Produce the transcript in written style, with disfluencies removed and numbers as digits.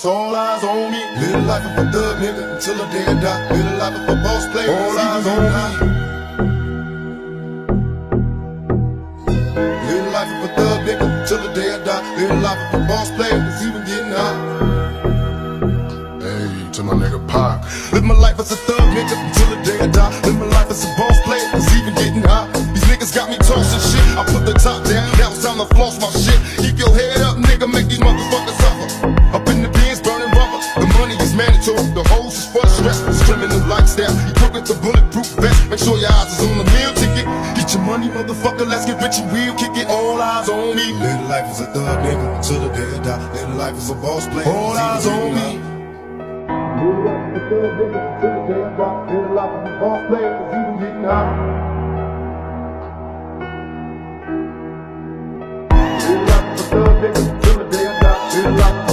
all eyes on me. Live the life of a thug nigga until the day I die. Live the life of a boss player, all eyes on me. Live the life of a thug nigga until the day I die. Live the life of a boss player, cause even getting high. Hey, to my nigga Pac. Live my life as a thug nigga until the day I die. Live my life as a boss player, cause even getting high. These niggas got me tossing shit. I put the top down, now it's time to floss my shit. Keep your head up, nigga, make these motherfuckers suffer. Up in the bins, burning rubber. The money is mandatory, the hoes is for the stress. It's criminal lifestyle, you cook with the bulletproof vest. Make sure your eyes is on the meal ticket. Get your money, motherfucker, let's get rich and real. Kick it, all eyes on me. Live life as a thug nigga until the day I die. Live life as a boss player, all eyes on me. Live life as a thug nigga until the day I die. Live life as a boss player, cause even getting high. Live life as a thug nigga.